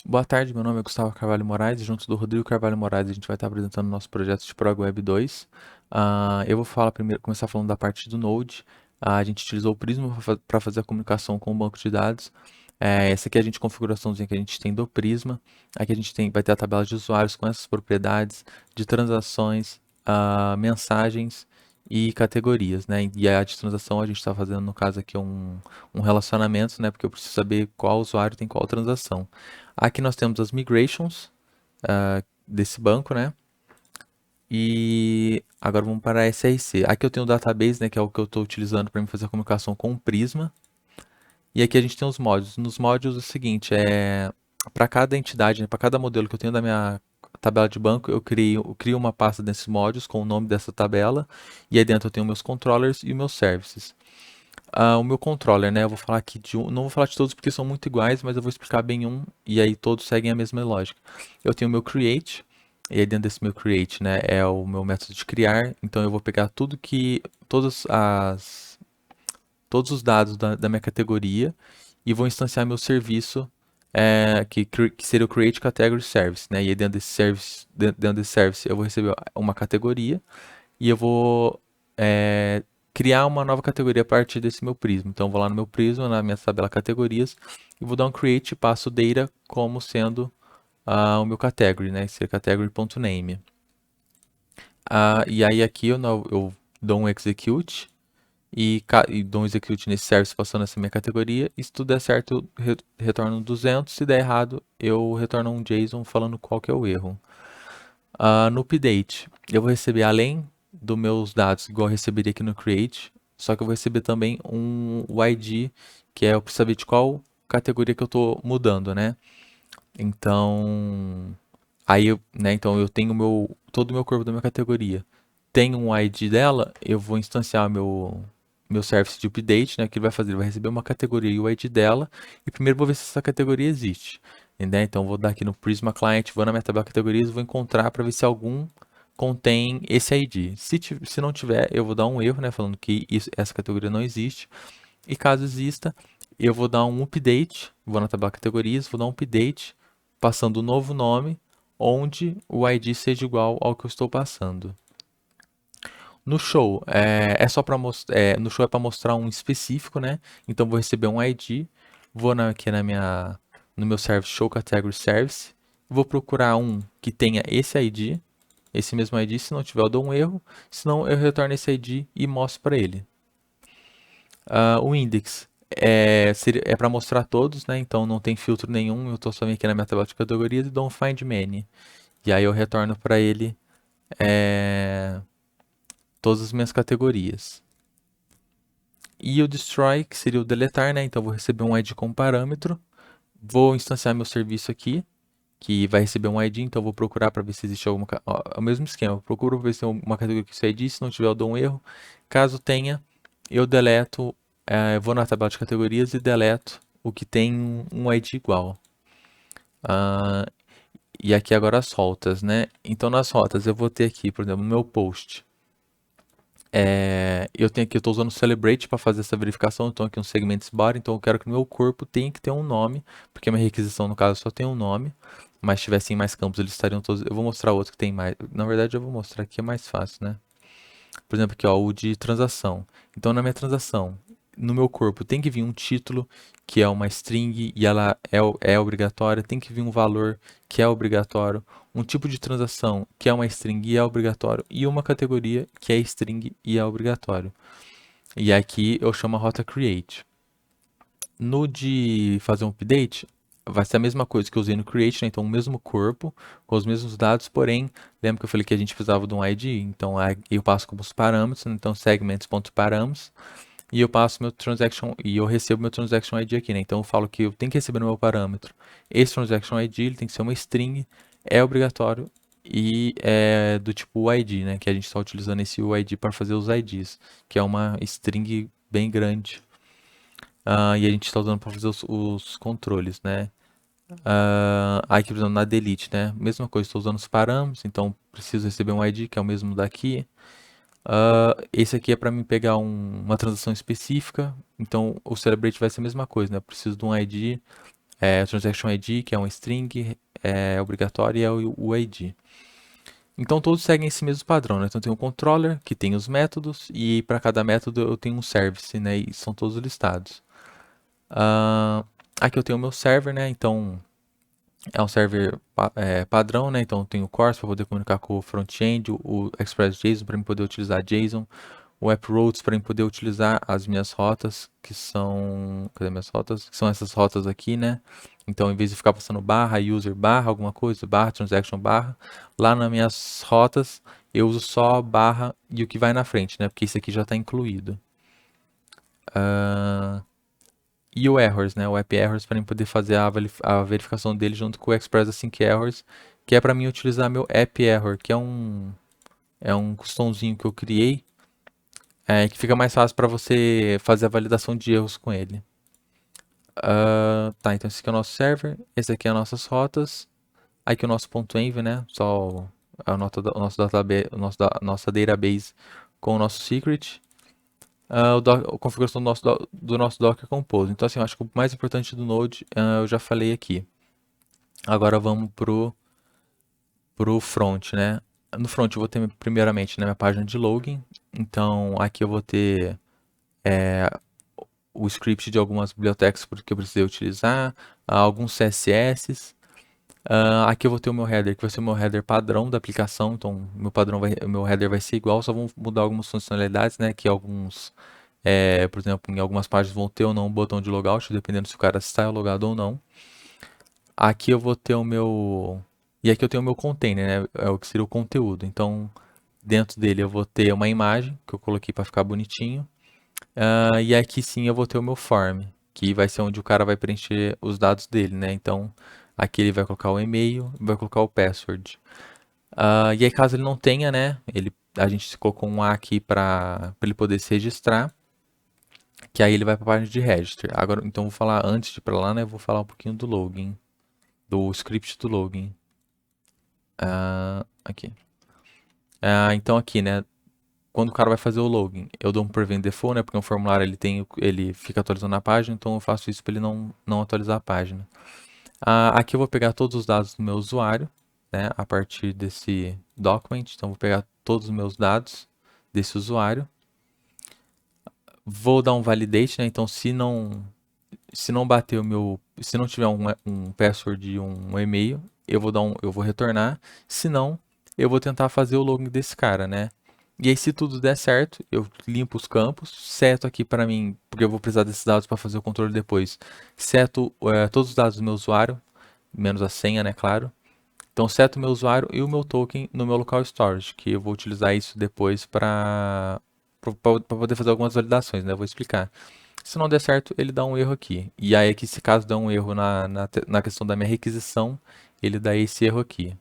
Boa tarde, meu nome é Gustavo Carvalho Moraes e junto do Rodrigo Carvalho Moraes a gente vai estar apresentando o nosso projeto de Prog Web 2. Eu vou falar primeiro, começar falando da parte do Node. A gente utilizou o Prisma para fazer a comunicação com o banco de dados. Essa aqui é a gente configuraçãozinha que a gente tem do Prisma. Aqui a gente vai ter a tabela de usuários com essas propriedades de transações, mensagens e categorias, né? E a de transação a gente está fazendo no caso aqui um relacionamento, né? Porque eu preciso saber qual usuário tem qual transação. Aqui nós temos as migrations desse banco, né? E agora vamos para a SRC. Aqui eu tenho o database, né, que é o que eu estou utilizando para fazer a comunicação com o Prisma. E aqui a gente tem os modules. Nos modules é o seguinte, para cada entidade, né, para cada modelo que eu tenho da minha tabela de banco, eu crio uma pasta desses modules com o nome dessa tabela. E aí dentro eu tenho meus controllers e meus services. O meu controller, né? Eu vou falar aqui de um. Não vou falar de todos porque são muito iguais, mas eu vou explicar bem um e aí todos seguem a mesma lógica. Eu tenho o meu create, e aí dentro desse meu create, né, é o meu método de criar. Então eu vou pegar tudo que. Todos os dados da minha categoria e vou instanciar meu serviço, que seria o Create Category Service, né? E aí dentro desse service eu vou receber uma categoria e eu vou criar uma nova categoria a partir desse meu prisma. Então, eu vou lá no meu prisma, na minha tabela categorias, e vou dar um create e passo data como sendo o meu category, né? Esse é category.name. E aí aqui eu dou um execute e dou um execute nesse service passando essa minha categoria. E se tudo der certo, eu retorno 200. Se der errado, eu retorno um JSON falando qual que é o erro. No update, eu vou receber além dos meus dados, igual eu receberia aqui no create, só que eu vou receber também o ID, que é eu preciso saber de qual categoria que eu estou mudando, né? Então, então eu tenho todo o meu corpo da minha categoria. Tem um ID dela, eu vou instanciar meu service de update, né? O que ele vai fazer? Ele vai receber uma categoria e o ID dela, e primeiro vou ver se essa categoria existe. Né? Então vou dar aqui no Prisma Client, vou na minha tabela de categorias, vou encontrar para ver se algum contém esse ID. Se não tiver, eu vou dar um erro, né? Falando que essa categoria não existe. E caso exista, eu vou dar um update, vou na tabela de categorias, vou dar um update, passando o novo nome, onde o ID seja igual ao que eu estou passando. No show, é só para mostrar, no show é para mostrar um específico, né? Então vou receber um ID, aqui no meu service show category service, vou procurar um que tenha esse ID, esse mesmo ID. Se não tiver, eu dou um erro, senão eu retorno esse ID e mostro para ele. O index é para mostrar todos, né? Então não tem filtro nenhum, eu estou só aqui na minha tabela de categorias e dou um find many. E aí eu retorno para ele todas as minhas categorias. E o destroy, que seria o deletar, né? Então eu vou receber um ID como parâmetro, vou instanciar meu serviço aqui, que vai receber um ID, então eu vou procurar para ver se existe alguma. É o mesmo esquema, eu procuro ver se tem uma categoria que esse ID, se não tiver, eu dou um erro. Caso tenha, eu deleto, vou na tabela de categorias e deleto o que tem um ID igual. E aqui agora as rotas, né? Então nas rotas eu vou ter aqui, por exemplo, no meu post. Eu estou usando o Celebrate para fazer essa verificação, então aqui um segments bar, então eu quero que no meu corpo tenha que ter um nome, porque a minha requisição no caso só tem um nome, mas se tivessem mais campos eles estariam todos. Eu vou mostrar outro que tem mais. Na verdade eu vou mostrar aqui, é mais fácil, né? Por exemplo, aqui ó, o de transação. Então na minha transação, no meu corpo tem que vir um título, que é uma string e ela é obrigatória, tem que vir um valor que é obrigatório, um tipo de transação que é uma string e é obrigatório, e uma categoria que é string e é obrigatório. E aqui eu chamo a rota create. No de fazer um update, vai ser a mesma coisa que eu usei no create, né? Então o mesmo corpo, com os mesmos dados, porém, lembra que eu falei que a gente precisava de um ID? Então eu passo como os parâmetros, né? Então segments.params, e eu passo meu transaction e eu recebo meu transaction ID aqui, né? Então eu falo que eu tenho que receber no meu parâmetro esse transaction ID, ele tem que ser uma string, é obrigatório e é do tipo UID, né? Que a gente está utilizando esse UID para fazer os IDs, que é uma string bem grande. E a gente está usando para fazer os controles, né? Aqui, por exemplo, na delete, né? Mesma coisa, estou usando os parâmetros, então preciso receber um ID, que é o mesmo daqui. Esse aqui é para mim pegar uma transação específica, então o Celebrate vai ser a mesma coisa, né? Eu preciso de um ID Transaction ID, que é um string, obrigatório, e é o ID. Então todos seguem esse mesmo padrão, né? Então tem um controller que tem os métodos e para cada método eu tenho um service, né? E são todos listados. Aqui eu tenho o meu server, né? Então é um server padrão, né? Então eu tenho o CORS para poder comunicar com o front-end, o Express.json para poder utilizar JSON, o AppRoutes para poder utilizar as minhas rotas, que são... Cadê minhas rotas? Que são essas rotas aqui, né? Então, em vez de ficar passando barra, user barra, alguma coisa, barra, transaction barra, lá nas minhas rotas, eu uso só barra e o que vai na frente, né? Porque isso aqui já está incluído. E o errors, né? O app errors para poder fazer a verificação dele junto com o express async errors, que é para mim utilizar meu app error, que é um customzinho que eu criei, que fica mais fácil para você fazer a validação de erros com ele. Tá, então esse aqui é o nosso server, esse aqui é as nossas rotas, aqui é o nosso .env, né? Só o nosso database, nossa database com o nosso secret. A configuração do nosso Docker Compose. Então, assim, eu acho que o mais importante do Node eu já falei aqui. Agora vamos pro front, né? No front eu vou ter primeiramente na minha página de login. Então, aqui eu vou ter o script de algumas bibliotecas que eu precisei utilizar, alguns CSS. Aqui eu vou ter o meu header, que vai ser o meu header padrão da aplicação. Então, o meu header vai ser igual, só vão mudar algumas funcionalidades, né? Que por exemplo, em algumas páginas vão ter ou não um botão de logout, dependendo se o cara está logado ou não. Aqui eu vou ter o meu... E aqui eu tenho o meu container, né? É o que seria o conteúdo. Então, dentro dele eu vou ter uma imagem, que eu coloquei para ficar bonitinho. E aqui sim eu vou ter o meu form, que vai ser onde o cara vai preencher os dados dele, né? Então, aqui ele vai colocar o e-mail, vai colocar o password. E aí caso ele não tenha, né? A gente colocou um A aqui para ele poder se registrar, que aí ele vai para a página de register. Agora, então vou falar antes de ir para lá, né? Vou falar um pouquinho do login, do script do login. Aqui. Então aqui, né? Quando o cara vai fazer o login, eu dou um prevent default, né? Porque o formulário ele fica atualizando a página, então eu faço isso para ele não atualizar a página. Aqui eu vou pegar todos os dados do meu usuário, né? A partir desse document, então vou pegar todos os meus dados desse usuário. Vou dar um validate, né? Então se não bater se não tiver um password e um e-mail, eu vou retornar. Se não, eu vou tentar fazer o login desse cara, né? E aí, se tudo der certo, eu limpo os campos, seto aqui para mim, porque eu vou precisar desses dados para fazer o controle depois. Seto todos os dados do meu usuário, menos a senha, né, claro. Então, seto o meu usuário e o meu token no meu local storage, que eu vou utilizar isso depois para poder fazer algumas validações, né? Eu vou explicar. Se não der certo, ele dá um erro aqui. E aí, aqui, se caso der um erro na questão da minha requisição, ele dá esse erro aqui.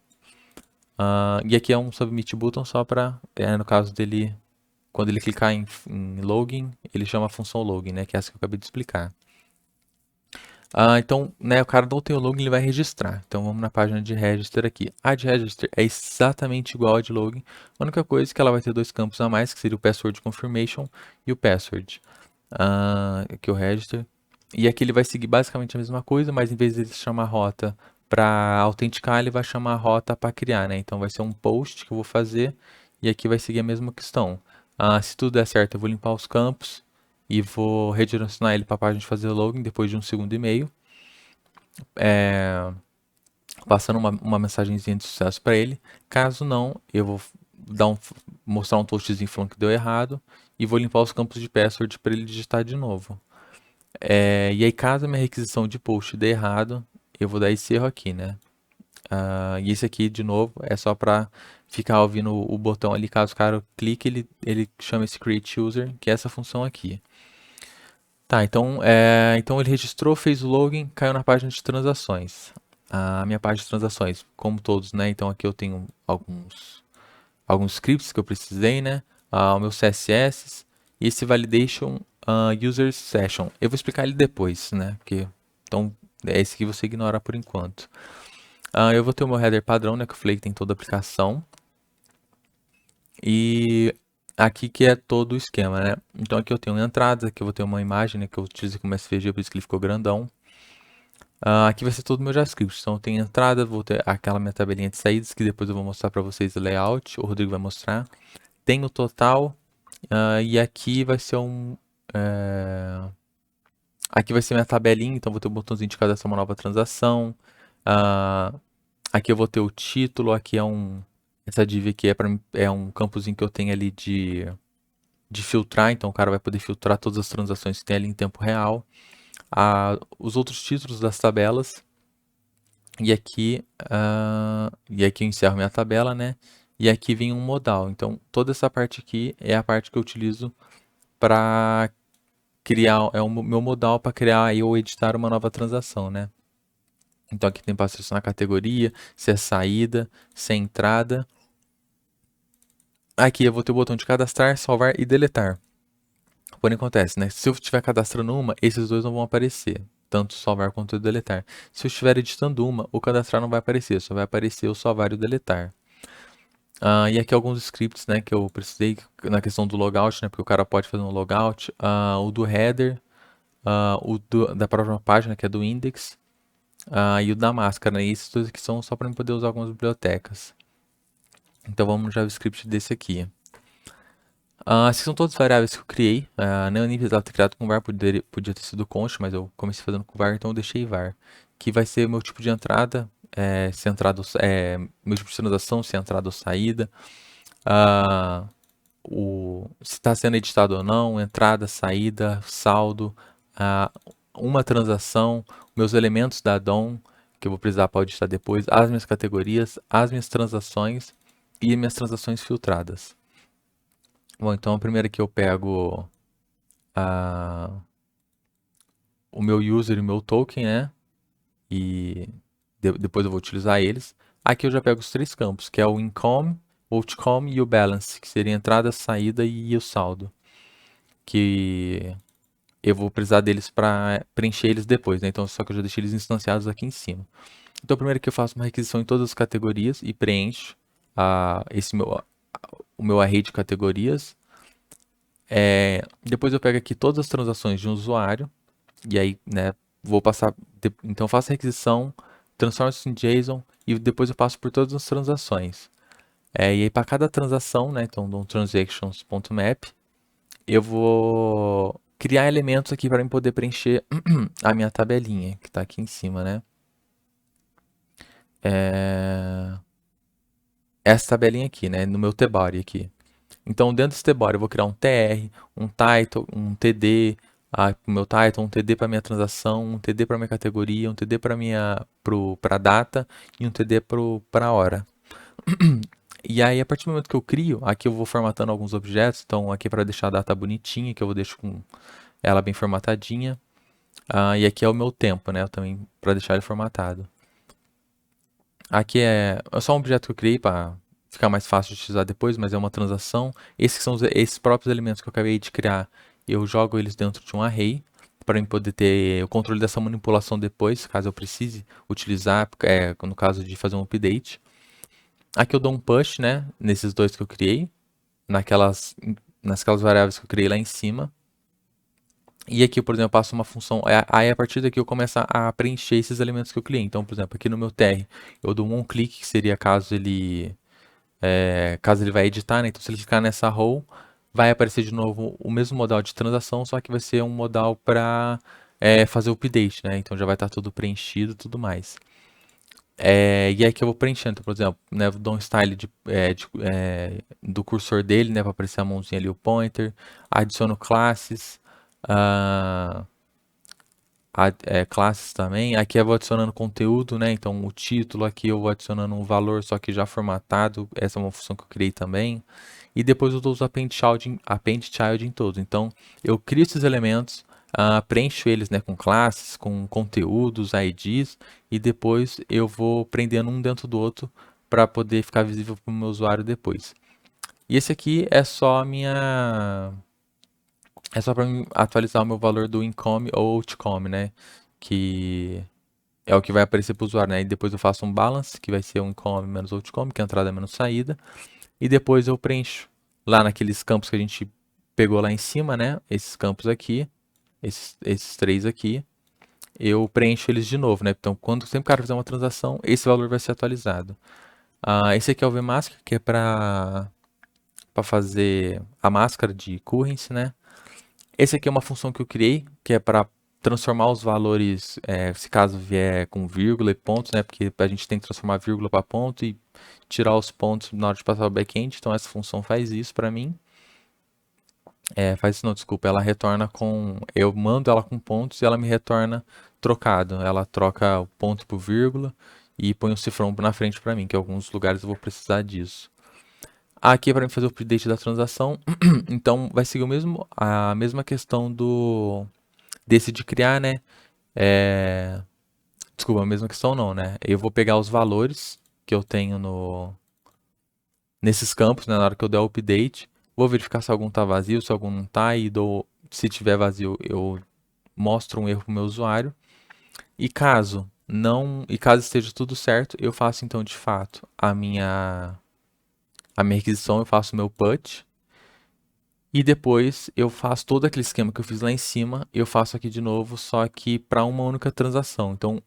E aqui é um submit button só para, no caso dele, quando ele clicar em login, ele chama a função login, né? Que é essa que eu acabei de explicar. Então, né, o cara não tem o login, ele vai registrar. Então, vamos na página de register aqui. A de register é exatamente igual a de login. A única coisa é que ela vai ter dois campos a mais, que seria o password confirmation e o password. Aqui o register. E aqui ele vai seguir basicamente a mesma coisa, mas em vez de ele chamar a rota para autenticar, ele vai chamar a rota para criar, né? Então vai ser um post que eu vou fazer e aqui vai seguir a mesma questão. Se tudo der certo, eu vou limpar os campos e vou redirecionar ele para a página de fazer login depois de um segundo e meio. Passando uma mensagenzinha de sucesso para ele. Caso não, eu vou mostrar um toastzinho falando que deu errado e vou limpar os campos de password para ele digitar de novo. E aí, caso a minha requisição de post dê errado, eu vou dar esse erro aqui, né? E esse aqui, de novo, é só para ficar ouvindo o botão ali. Caso o cara clique, ele chama esse create user, que é essa função aqui. Tá, então ele registrou, fez o login, caiu na página de transações. A minha página de transações, como todos, né? Então aqui eu tenho alguns scripts que eu precisei, né? O meu CSS e esse validation user session. Eu vou explicar ele depois, né? Então é esse que você ignora por enquanto. Eu vou ter o meu header padrão, né? Que eu falei que tem toda a aplicação. E aqui que é todo o esquema, né? Então aqui eu tenho entradas, aqui eu vou ter uma imagem, né? Que eu utilizei como SVG, por isso que ele ficou grandão. Aqui vai ser todo o meu JavaScript. Então, tem entrada, vou ter aquela minha tabelinha de saídas, que depois eu vou mostrar para vocês o layout. O Rodrigo vai mostrar. Tem o total, e aqui vai ser aqui vai ser minha tabelinha, então vou ter o botãozinho de cadastrar uma nova transação. Aqui eu vou ter o título, aqui essa div aqui é um campozinho que eu tenho ali de filtrar, então o cara vai poder filtrar todas as transações que tem ali em tempo real. Os outros títulos das tabelas. E aqui eu encerro minha tabela, né? E aqui vem um modal. Então, toda essa parte aqui é a parte que eu utilizo para criar, é o meu modal para criar ou editar uma nova transação, né? Então, aqui tem para selecionar a categoria, se é saída, se é entrada. Aqui eu vou ter o botão de cadastrar, salvar e deletar. Porém, acontece, né? Se eu estiver cadastrando uma, esses dois não vão aparecer. Tanto salvar quanto o deletar. Se eu estiver editando uma, o cadastrar não vai aparecer, só vai aparecer o salvar e o deletar. E aqui alguns scripts, né, que eu precisei na questão do logout, né, porque o cara pode fazer um logout. O do header, da própria página, que é do index, e o da máscara, né, e esses dois aqui são só para eu poder usar algumas bibliotecas. Então vamos no JavaScript desse aqui. Essas são todas as variáveis que eu criei. Nem nem precisava ter criado com var, podia ter sido const, mas eu comecei fazendo com var, então eu deixei var. Que vai ser o meu tipo de entrada, se entrada, meu tipo de transação, se entrada ou saída. Se está sendo editado ou não, entrada, saída, saldo, uma transação, meus elementos da DOM, que eu vou precisar para editar depois, as minhas categorias, as minhas transações e minhas transações filtradas. Bom, então a primeira que eu pego o meu user e o meu token, né? E depois eu vou utilizar eles. Aqui eu já pego os três campos, que é o income, o outcome e o balance, que seria a entrada, saída e o saldo. Que eu vou precisar deles para preencher eles depois, né? Então, só que eu já deixei eles instanciados aqui em cima. Então, primeiro que eu faço uma requisição em todas as categorias e preencho o meu array de categorias. Depois eu pego aqui todas as transações de um usuário e aí, né, vou passar. Então, eu faço a requisição, transformo isso em JSON e depois eu passo por todas as transações. E aí, para cada transação, né, então, do transactions.map, eu vou criar elementos aqui para poder preencher a minha tabelinha, que está aqui em cima, né? Essa tabelinha aqui, né? No meu tbody aqui. Então, dentro desse tbody, eu vou criar um tr, um title, um td, para o meu title, um td para minha transação, um td para minha categoria, um td para data e um td para hora. E aí, a partir do momento que eu crio, aqui eu vou formatando alguns objetos. Então, aqui para deixar a data bonitinha, que eu vou deixar com ela bem formatadinha. E aqui é o meu tempo, né? Também para deixar ele formatado. Aqui é só um objeto que eu criei para ficar mais fácil de utilizar depois, mas é uma transação. Esses são esses próprios elementos que eu acabei de criar. Eu jogo eles dentro de um array para eu poder ter o controle dessa manipulação depois, caso eu precise utilizar, no caso de fazer um update. Aqui eu dou um push, né, nesses dois que eu criei, naquelas variáveis que eu criei lá em cima. E aqui, por exemplo, eu passo uma função. Aí a partir daqui eu começo a preencher esses elementos que eu criei. Então, por exemplo, aqui no meu tr eu dou um onClick, que seria caso ele vai editar, né? Então, se ele clicar nessa row, vai aparecer de novo o mesmo modal de transação, só que vai ser um modal para fazer o update, né? Então já vai estar tudo preenchido e tudo mais. E aqui eu vou preenchendo, então, por exemplo, né, vou dar um style do cursor dele, né, para aparecer a mãozinha ali, o pointer. Adiciono classes. Classes também. Aqui eu vou adicionando conteúdo, né? Então o título aqui eu vou adicionando um valor, só que já formatado. Essa é uma função que eu criei também. E depois eu uso append child em todos. Então eu crio esses elementos, preencho eles, né, com classes, com conteúdos, IDs, e depois eu vou prendendo um dentro do outro para poder ficar visível para o meu usuário depois. E esse aqui é só a minha é só para atualizar o meu valor do income ou outcome, né? Que é o que vai aparecer para o usuário, né? E depois eu faço um balance, que vai ser um income menos outcome, que é entrada menos saída. E depois eu preencho lá naqueles campos que a gente pegou lá em cima, né? Esses campos aqui, esses três aqui. eu preencho eles de novo, né? Então, quando sempre que o cara fizer uma transação, esse valor vai ser atualizado. Esse aqui é o VMasker, que é para fazer a máscara de currency, né? Esse aqui é uma função que eu criei, que é para transformar os valores, se caso vier com vírgula e pontos, né? Porque a gente tem que transformar vírgula para ponto e tirar os pontos na hora de passar o back-end. Então essa função faz isso para mim. Faz isso não, desculpa. Ela retorna com... Eu mando ela com pontos e ela me retorna trocado. Ela troca o ponto por vírgula e põe um cifrão na frente para mim, que em alguns lugares eu vou precisar disso. Aqui é para fazer o update da transação. Então vai seguir a mesma questão desse de criar, né? Desculpa, a mesma questão não, né? Eu vou pegar os valores que eu tenho nesses campos, né, na hora que eu der o update. Vou verificar se algum tá vazio, se algum não tá, e se tiver vazio, eu mostro um erro para o meu usuário. E caso esteja tudo certo, eu faço então de fato a minha requisição, eu faço o meu put. E depois eu faço todo aquele esquema que eu fiz lá em cima, eu faço aqui de novo, só que para uma única transação. Então,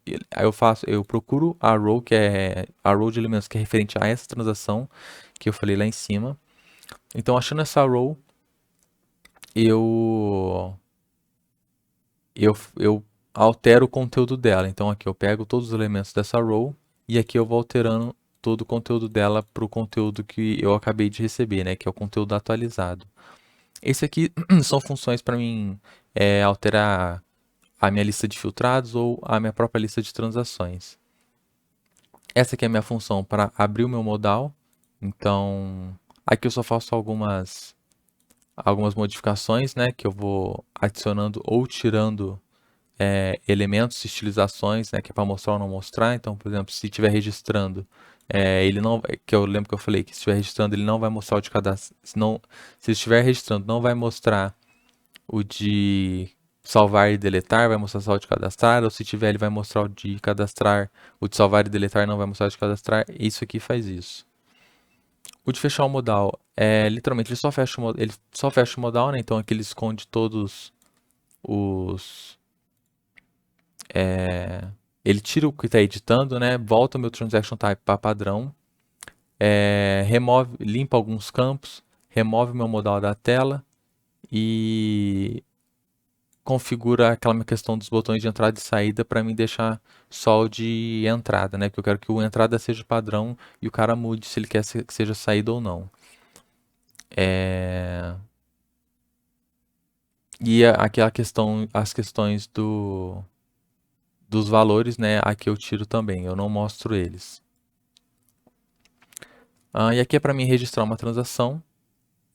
eu procuro a row que é a row de elementos que é referente a essa transação que eu falei lá em cima. Então, achando essa row, eu eu altero o conteúdo dela. Então, aqui eu pego todos os elementos dessa row e aqui eu vou alterando todo o conteúdo dela para o conteúdo que eu acabei de receber, né, que é o conteúdo atualizado. Esse aqui são funções para mim alterar a minha lista de filtrados ou a minha própria lista de transações. Essa aqui é a minha função para abrir o meu modal. Então, aqui eu só faço algumas modificações, né, que eu vou adicionando ou tirando elementos, estilizações, né, que é para mostrar ou não mostrar. Então, por exemplo, se estiver registrando, ele não, que eu lembro que eu falei que se estiver registrando, ele não vai mostrar o de cadastro, se estiver registrando, não vai mostrar o de salvar e deletar, vai mostrar só o de cadastrar, ou se tiver, ele vai mostrar o de cadastrar, o de salvar e deletar não vai mostrar o de cadastrar. Isso aqui faz isso. O de fechar o modal literalmente ele só fecha o modal, né? Então aqui ele esconde todos os ele tira o que está editando, né? Volta o meu transaction type para padrão, limpa alguns campos, remove o meu modal da tela e configura aquela minha questão dos botões de entrada e saída para mim deixar só o de entrada, né? Porque eu quero que o entrada seja padrão e o cara mude se ele quer que seja saída ou não. E aquela questão, as questões dos valores, né? Aqui eu tiro também, eu não mostro eles. E aqui é para mim registrar uma transação.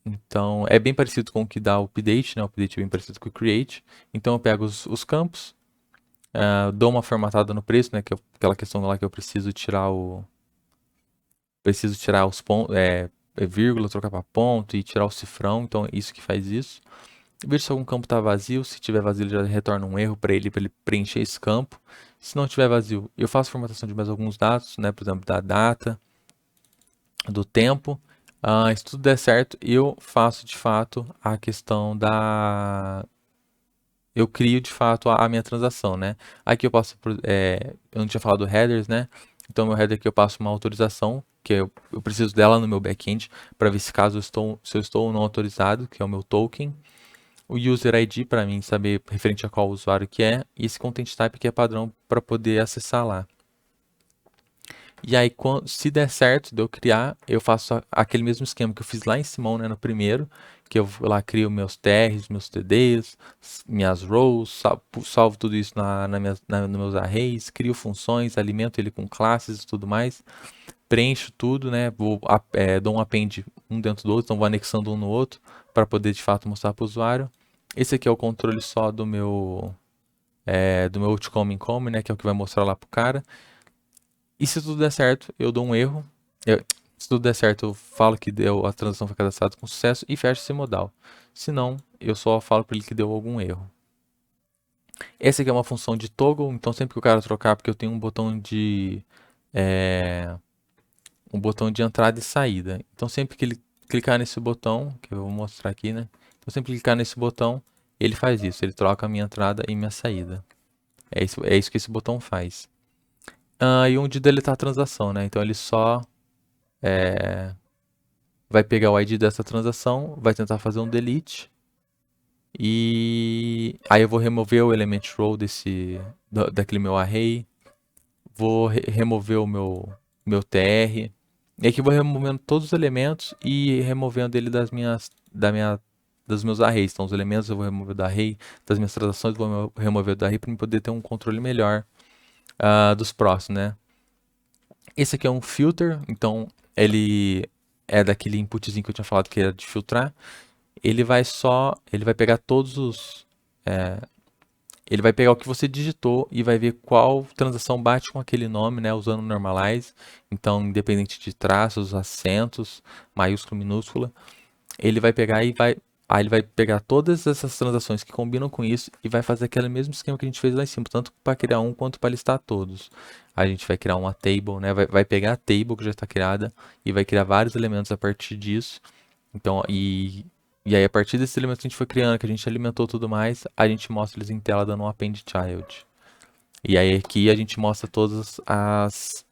Então, é bem parecido com o que dá o update, né? O update é bem parecido com o create. Então, eu pego os campos, dou uma formatada no preço, né? Que é aquela questão lá que eu preciso tirar os pontos, vírgula, trocar para ponto e tirar o cifrão. Então, é isso que faz isso. Vejo se algum campo está vazio. Se tiver vazio, ele já retorna um erro para ele preencher esse campo. Se não tiver vazio, eu faço formatação de mais alguns dados, né? Por exemplo, da data, do tempo. Se tudo der certo, eu faço de fato a questão eu crio de fato a minha transação, né? Aqui eu não tinha falado do headers, né? Então, meu header aqui eu passo uma autorização, que eu preciso dela no meu backend, para ver se se eu estou ou não autorizado, que é o meu token. O user ID para mim saber referente a qual usuário que é, e esse content type que é padrão para poder acessar lá. E aí, se der certo de eu criar, eu faço aquele mesmo esquema que eu fiz lá em cima, né, no primeiro, que eu lá crio meus TRs, meus TDs, minhas rows, salvo tudo isso nos meus arrays, crio funções, alimento ele com classes e tudo mais, preencho tudo, né, dou um append um dentro do outro, então vou anexando um no outro, para poder de fato mostrar para o usuário. Esse aqui é o controle só do meu outcome income, né, que é o que vai mostrar lá pro cara. E se tudo der certo, eu dou um erro. Se tudo der certo, eu falo que a transação foi cadastrada com sucesso e fecho esse modal. Se não, eu só falo para ele que deu algum erro. Essa aqui é uma função de toggle, então sempre que o cara trocar, porque eu tenho um botão de entrada e saída. Então sempre que ele clicar nesse botão, que eu vou mostrar aqui, né? Então sempre que clicar nesse botão, ele faz isso, ele troca a minha entrada e minha saída. É isso que esse botão faz. E um de deletar a transação, né? Então ele só vai pegar o ID dessa transação, vai tentar fazer um delete. E aí eu vou remover o element row daquele meu array. Vou remover o meu TR. E aqui eu vou removendo todos os elementos e removendo ele dos meus arrays. Então os elementos eu vou remover do array, das minhas transações eu vou remover do array para poder ter um controle melhor dos próximos, né? Esse aqui é um filter, então ele é daquele inputzinho que eu tinha falado que era de filtrar. Ele vai pegar ele vai pegar o que você digitou e vai ver qual transação bate com aquele nome, né, usando o normalize. Então, independente de traços, acentos, maiúscula, minúscula, ele vai pegar ele vai pegar todas essas transações que combinam com isso e vai fazer aquele mesmo esquema que a gente fez lá em cima, tanto para criar um quanto para listar todos. A gente vai criar uma table, né? Vai pegar a table que já está criada e vai criar vários elementos a partir disso. Então, e aí a partir desses elementos que a gente foi criando, que a gente alimentou tudo mais, a gente mostra eles em tela dando um append child. E aí aqui a gente mostra todas as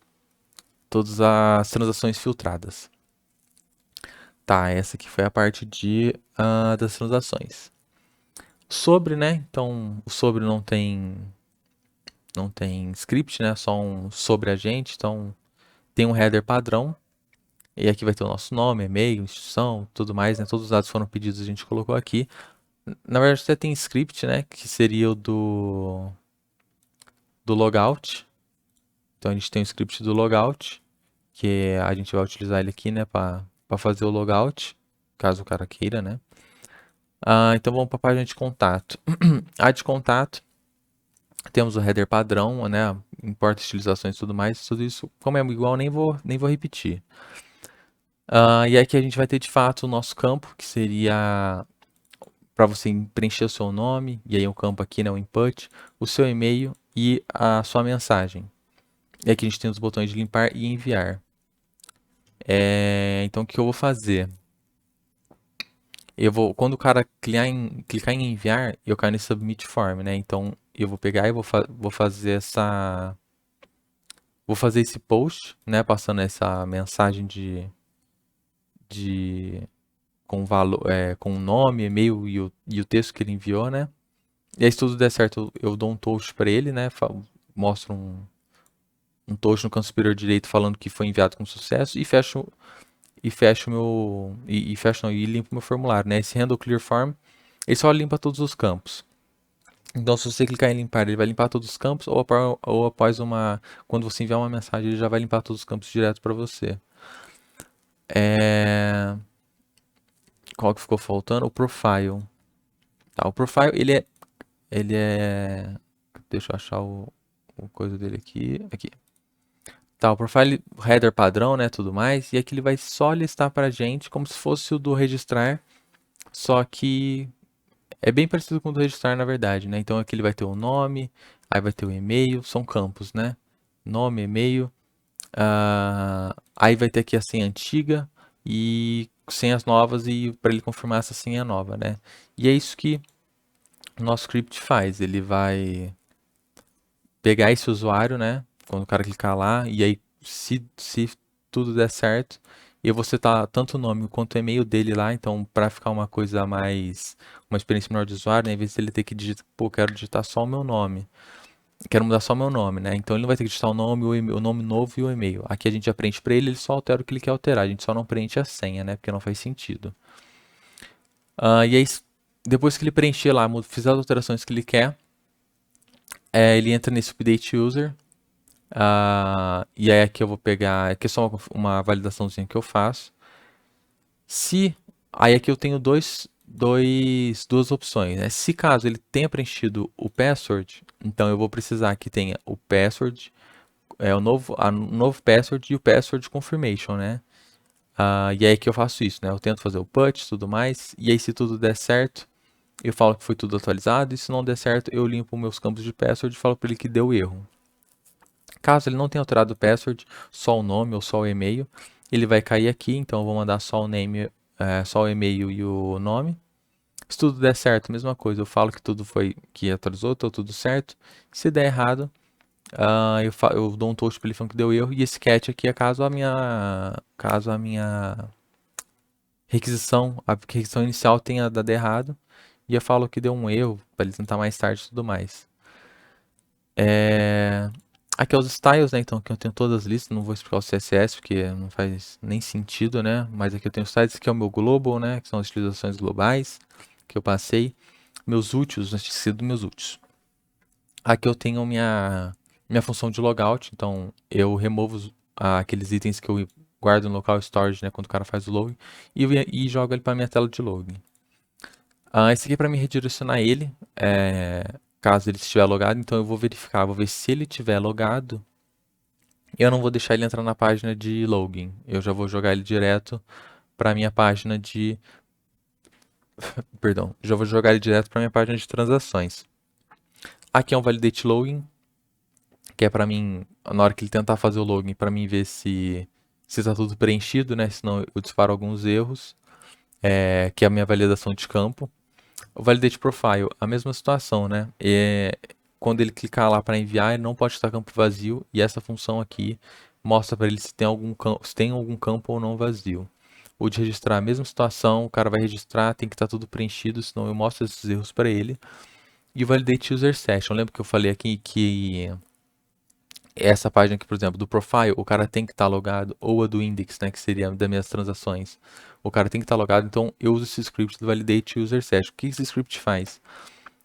transações filtradas. Tá, essa aqui foi a parte das transações. Sobre, né? Então, o sobre não tem script, né? Só um sobre agente. Então, tem um header padrão. E aqui vai ter o nosso nome, e-mail, instituição, tudo mais, né? Todos os dados foram pedidos, a gente colocou aqui. Na verdade, até tem script, né? Que seria o do logout. Então, a gente tem o script do logout, que a gente vai utilizar ele aqui, né? Para fazer o logout, caso o cara queira, né? Então, vamos para a página de contato. A de contato, temos o header padrão, né? Importa estilizações e tudo mais. Tudo isso, como é igual, nem vou repetir. E aqui a gente vai ter de fato o nosso campo, que seria para você preencher o seu nome, e aí o campo aqui, né, o input, o seu e-mail e a sua mensagem. E aqui a gente tem os botões de limpar e enviar. Então o que eu vou fazer? Quando o cara clicar em enviar, eu caio nesse submit form, né? Então eu vou pegar e vou fazer esse post, né, passando essa mensagem de com valor, com o nome, e-mail e o texto que ele enviou, né? E aí, se tudo der certo, eu dou um toast para ele, né? Mostro um toast no canto superior direito falando que foi enviado com sucesso e fecho meu e fecho não, e limpo meu formulário, né? Esse handle clear form, ele só limpa todos os campos. Então, se você clicar em limpar, ele vai limpar todos os campos ou após quando você enviar uma mensagem, ele já vai limpar todos os campos direto para você. Qual que ficou faltando? O profile. Tá, o profile ele é deixa eu achar o coisa dele aqui. Tá, o profile header padrão, né, tudo mais, e aqui ele vai só listar pra gente como se fosse o do registrar, só que é bem parecido com o do registrar, na verdade, né? Então aqui ele vai ter o nome, aí vai ter o e-mail, são campos, né? Nome, e-mail, aí vai ter aqui a senha antiga e senhas novas e para ele confirmar essa senha nova, né? E é isso que o nosso script faz, ele vai pegar esse usuário, né? Quando o cara clicar lá, e aí se tudo der certo, eu vou setar tanto o nome quanto o e-mail dele lá, então para ficar uma coisa mais, uma experiência melhor de usuário, né? Em vez de ele ter que digitar, pô, quero digitar só o meu nome, quero mudar só o meu nome, né? Então ele não vai ter que digitar o nome, o nome novo e o e-mail. Aqui a gente já preenche para ele, ele só altera o que ele quer alterar, a gente só não preenche a senha, né? Porque não faz sentido. E aí, depois que ele preencher lá, fizer as alterações que ele quer, ele entra nesse update user. E aí aqui eu vou pegar, aqui é só uma validaçãozinha que eu faço. Aí aqui eu tenho duas opções, né? Se caso ele tenha preenchido o password, então eu vou precisar que tenha o password, o novo password e o password confirmation, né? E aí que eu faço isso, né? Eu tento fazer o put e tudo mais, e aí se tudo der certo, eu falo que foi tudo atualizado, e se não der certo, eu limpo meus campos de password e falo para ele que deu erro. Caso ele não tenha alterado o password, só o nome ou só o e-mail, ele vai cair aqui, então eu vou mandar só o name, só o e-mail e o nome. Se tudo der certo, mesma coisa, eu falo que tudo foi, que atualizou, tá tudo certo. Se der errado, eu dou um toast pra ele falando que deu erro. E esse catch aqui é caso a requisição inicial tenha dado errado. E eu falo que deu um erro, pra ele tentar mais tarde e tudo mais. Aqui é os styles, né? Então aqui eu tenho todas as listas, não vou explicar o CSS porque não faz nem sentido, né? Mas aqui eu tenho os styles, aqui é o meu global, né? Que são as utilizações globais que eu passei. Meus úteis, não esqueci dos meus úteis. Aqui eu tenho minha função de logout, então eu removo aqueles itens que eu guardo no local storage, né? Quando o cara faz o login, e jogo ele para minha tela de login. Esse aqui é para me redirecionar ele, caso ele estiver logado, então eu vou verificar, vou ver se ele estiver logado. Eu não vou deixar ele entrar na página de login. Eu já vou jogar ele direto para minha página de... Perdão. Já vou jogar ele direto para minha página de transações. Aqui é um validate login, que é para mim, na hora que ele tentar fazer o login, para mim ver se está tudo preenchido, né? Senão eu disparo alguns erros, que é a minha validação de campo. O validate profile, a mesma situação, né? Quando ele clicar lá para enviar, ele não pode estar campo vazio, e essa função aqui mostra para ele se tem algum campo ou não vazio. O de registrar, a mesma situação, o cara vai registrar, tem que estar tudo preenchido, senão eu mostro esses erros para ele. E o validate user session, lembra que eu falei aqui que essa página aqui, por exemplo, do profile, o cara tem que estar logado, ou a do index, né, que seria das minhas transações. O cara tem que estar logado, então eu uso esse script do validate user session. O que esse script faz?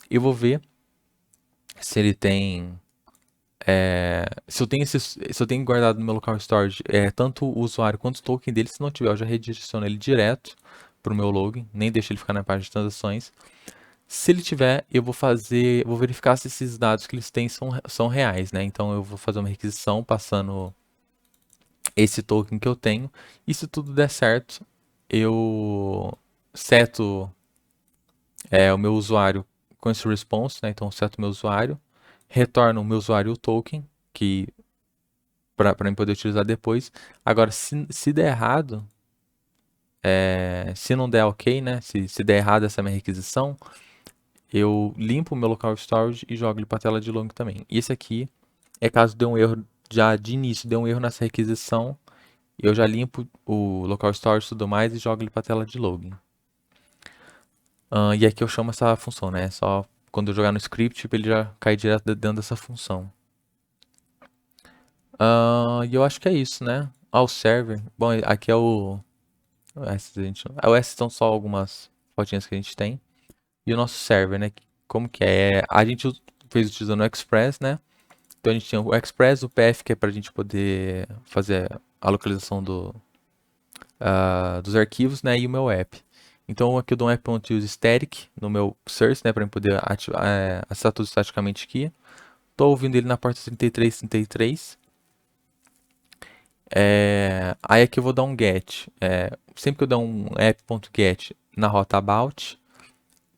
Eu vou ver se ele tem se eu tenho guardado no meu local storage tanto o usuário quanto o token dele. Se não tiver, eu já redireciono ele direto para o meu login, nem deixo ele ficar na página de transações. Se ele tiver, vou verificar se esses dados que eles têm são reais, né? Então eu vou fazer uma requisição passando esse token que eu tenho, e se tudo der certo, eu seto o meu usuário com esse response, né? Então eu seto o meu usuário, retorno o meu usuário o token, que para mim poder utilizar depois. Agora, se der errado, se não der ok, né? Se der errado essa minha requisição, eu limpo o meu local storage e jogo ele para a tela de login também. E esse aqui é caso dê um erro, já de início deu um erro nessa requisição, eu já limpo o local storage e tudo mais e jogo ele para a tela de login. E aqui eu chamo essa função, né? Só quando eu jogar no script, ele já cai direto dentro dessa função. E eu acho que é isso, né? O server. Bom, aqui é o S. O S são só algumas fotinhas que a gente tem. E o nosso server, né? Como que é? A gente fez utilizando o Express, né? Então a gente tinha o Express, o PF, que é para a gente poder fazer a localização dos arquivos, né? E o meu app. Então aqui eu dou um app.use static no meu source, né? Para poder acessar tudo estaticamente aqui. Estou ouvindo ele na porta 3333. Aí aqui eu vou dar um get. Sempre que eu der um app.get na rota about,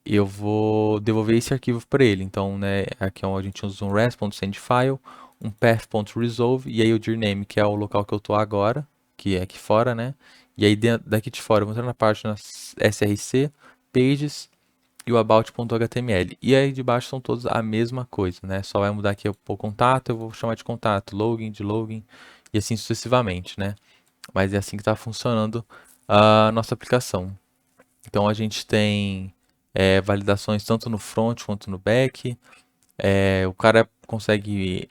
eu vou devolver esse arquivo para ele. Então, né, aqui é onde a gente usa um res.sendFile, um path.resolve, e aí o dirname, que é o local que eu estou agora, que é aqui fora, né? E aí daqui de fora eu vou entrar na página src, pages e o about.html. E aí de baixo são todos a mesma coisa, né? Só vai mudar aqui o contato, eu vou chamar de contato, login, de login, e assim sucessivamente, né? Mas é assim que está funcionando a nossa aplicação. Então a gente tem validações tanto no front quanto no back. O cara consegue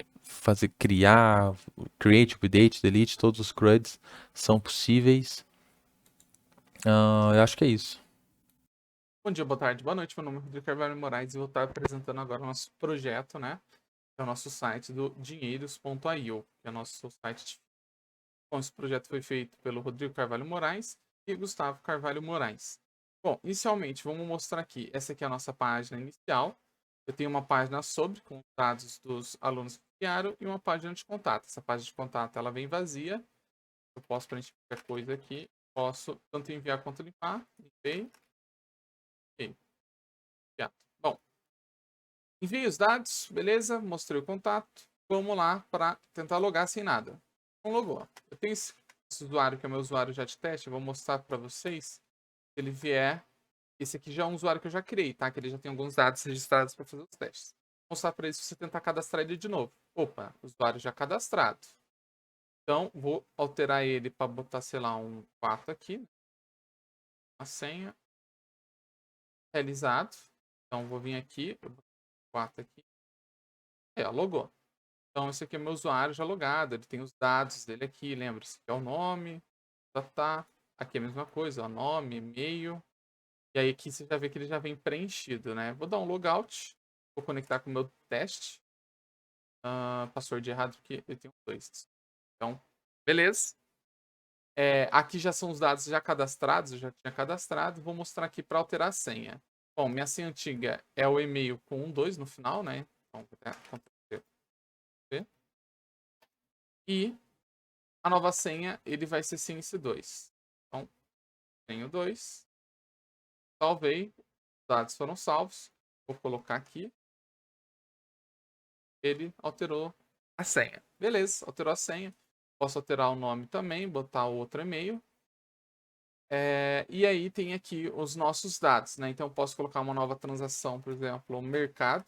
create, update, delete, todos os CRUDs são possíveis. Eu acho que é isso. Bom dia, boa tarde, boa noite. Meu nome é Rodrigo Carvalho Moraes e vou estar apresentando agora o nosso projeto, né? Que é o nosso site do dinheiros.io, que é o nosso site. Bom, esse projeto foi feito pelo Rodrigo Carvalho Moraes e Gustavo Carvalho Moraes. Bom, inicialmente, vamos mostrar aqui. Essa aqui é a nossa página inicial. Eu tenho uma página sobre com dados dos alunos que criaram e uma página de contato. Essa página de contato ela vem vazia. Eu posso preencher qualquer coisa aqui. Posso tanto enviar quanto limpar. Limpei. Ok. Bom, enviei os dados, beleza? Mostrei o contato. Vamos lá para tentar logar sem nada. Então, logou. Eu tenho esse usuário que é o meu usuário já de teste. Eu vou mostrar para vocês. Se ele vier Esse aqui já é um usuário que eu já criei, tá? Que ele já tem alguns dados registrados para fazer os testes. Vou mostrar para ele se você tentar cadastrar ele de novo. Opa, usuário já cadastrado. Então, vou alterar ele para botar, sei lá, um 4 aqui. A senha. Realizado. Então, vou vir aqui, eu vou botar 4 aqui. Logou. Então, esse aqui é meu usuário já logado. Ele tem os dados dele aqui, lembra-se que é o nome, tá. Aqui é a mesma coisa, ó, nome, e-mail. E aí aqui você já vê que ele já vem preenchido, né? Vou dar um logout. Vou conectar com o meu teste. Password errado porque eu tenho 2. Então, beleza. Aqui já são os dados já cadastrados. Eu já tinha cadastrado. Vou mostrar aqui para alterar a senha. Bom, minha senha antiga é o e-mail com 12 no final, né? Então, e a nova senha, ele vai ser sense2. Então, tenho 2. Salvei. Os dados foram salvos. Vou colocar aqui. Ele alterou a senha. Beleza, alterou a senha. Posso alterar o nome também, botar o outro e-mail. E aí tem aqui os nossos dados, né? Então eu posso colocar uma nova transação, por exemplo, mercado.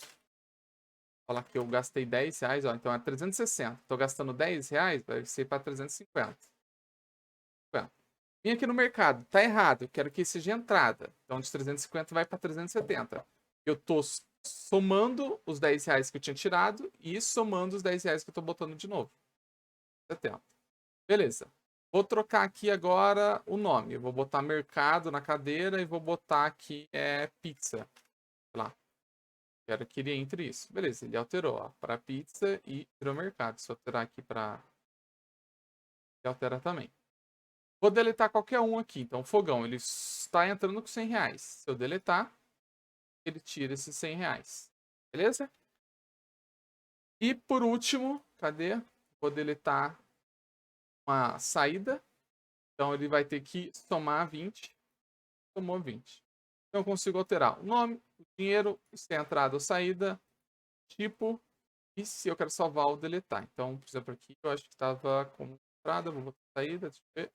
Falar que eu gastei R$10, ó, então é 360. Estou gastando R$10, vai ser para 350. Vim aqui no mercado, tá errado, eu quero que seja entrada. Então de 350 vai para 370. Eu tô somando os R$10 que eu tinha tirado e somando os R$10 que eu tô botando de novo. 70. Beleza. Vou trocar aqui agora o nome. Eu vou botar mercado na cadeira e vou botar aqui pizza. Sei lá. Quero que ele entre isso. Beleza, ele alterou para pizza e virou mercado. Se eu alterar aqui para. Ele altera também. Vou deletar qualquer um aqui. Então, fogão, ele está entrando com R$100. Se eu deletar, ele tira esses R$100. Beleza? E por último, cadê? Vou deletar uma saída. Então, ele vai ter que somar 20. Somou 20. Então, eu consigo alterar o nome, o dinheiro, se é entrada ou saída, tipo, e se eu quero salvar ou deletar. Então, por exemplo, aqui eu acho que estava como entrada, vou botar saída, deixa eu ver.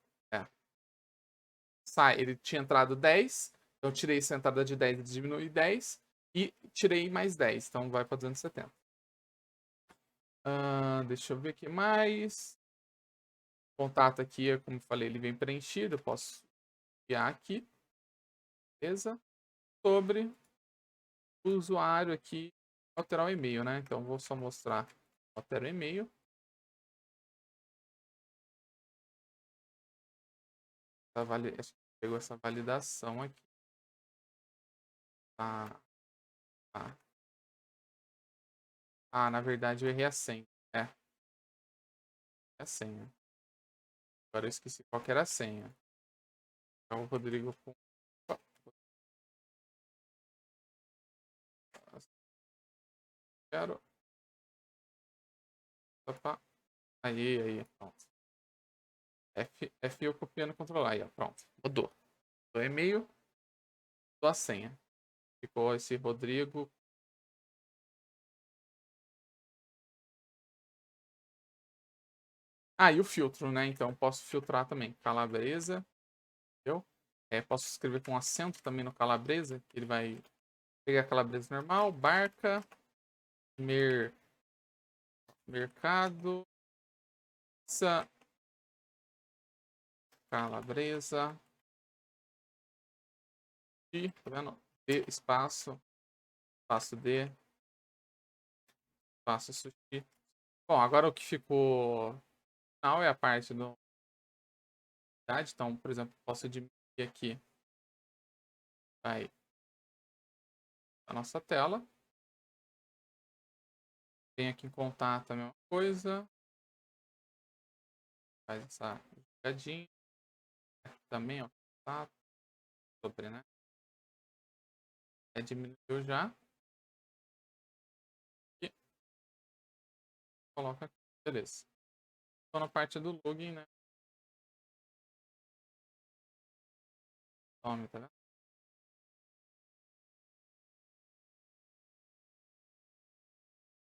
Ele tinha entrado 10, então eu tirei essa entrada de 10 e diminui 10, e tirei mais 10, então vai para 270. Deixa eu ver aqui mais. O contato aqui, como eu falei, ele vem preenchido, eu posso enviar aqui. Beleza? Sobre o usuário aqui, alterar o e-mail, né? Então vou só mostrar, altera o e-mail. Acho que pegou essa validação aqui. Tá. Na verdade eu errei a senha. É a senha. Agora eu esqueci qual que era a senha. Então o Rodrigo com. Quero. Opa. Aí, pronto. F eu copiando e controlar. Aí, ó, pronto. Mudou. O e-mail, mudou a senha. Ficou esse Rodrigo. E o filtro, né? Então posso filtrar também. Calabresa. Entendeu? Posso escrever com acento também no calabresa. Que ele vai pegar a calabresa normal. Barca. Mercado. Pizza. Calabresa. E, tá vendo? D, espaço. Espaço D. Espaço sushi. Bom, agora o que ficou final é a parte do. Então, por exemplo, posso diminuir aqui a nossa tela. Tem aqui em contato a mesma coisa. Faz essa jogadinha. Aqui também, ó. Contato. Sobre, né? Diminuiu já. E coloca aqui. Beleza. Estou na parte do login, né? Nome, tá vendo?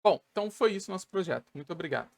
Bom, então foi isso o nosso projeto. Muito obrigado.